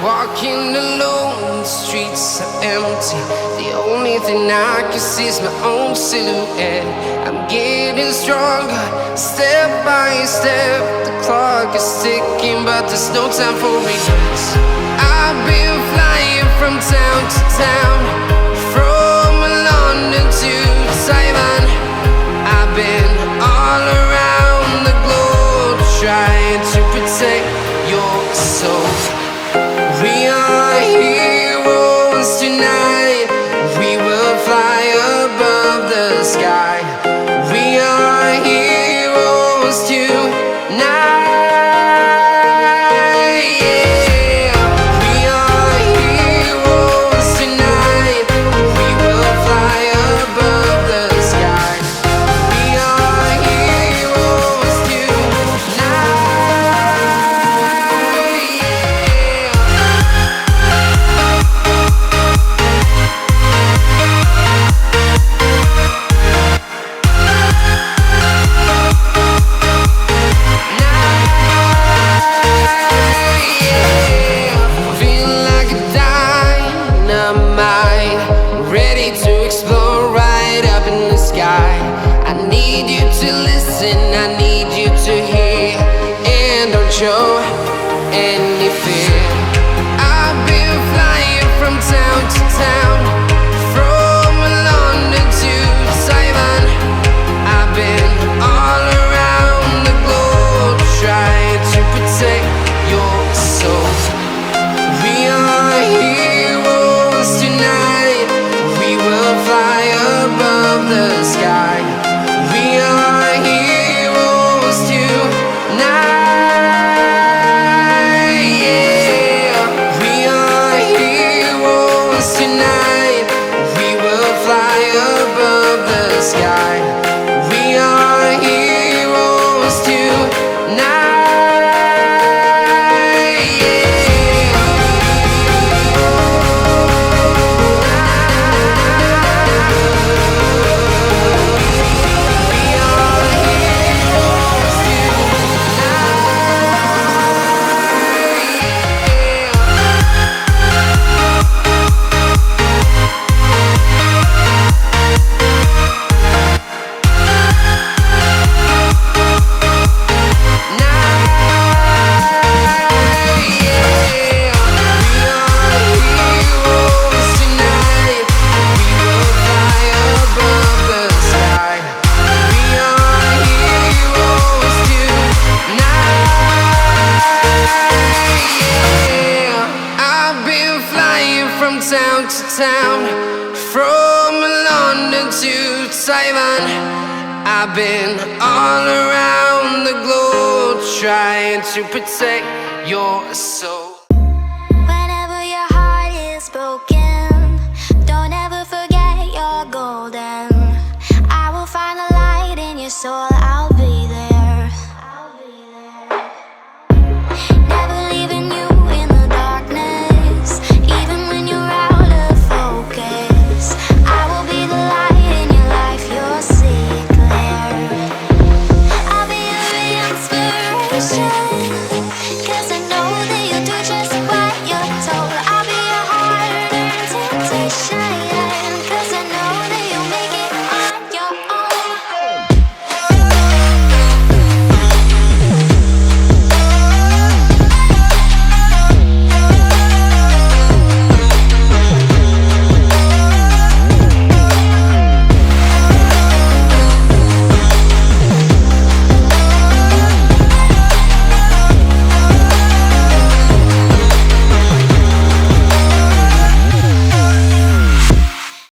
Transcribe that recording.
Walking alone, the streets are empty. The only thing I can see is my own silhouette. I'm getting stronger, step by step. The clock is ticking, but there's no time for regrets. I've been flying from town to town, from London to Taiwan. I've been all around the globe, trying to protect your soul. We are heroes tonight. We will fly above the sky. We are heroes tonight. Yeah. We are heroes tonight. We will fly above the sky. We are heroes tonight. I need you to hear, and don't show any fear. I've been flying from town to town, from London to Taiwan. I've been all around the globe, trying to protect your soul. We are heroes tonight. We will fly above the sky. We are heroes tonight. Yeah. We are heroes tonight. We will fly above the sky. We are heroes tonight. Town to town, from London to Taiwan. I've been all around the globe, trying to protect your soul. Whenever your heart is broken,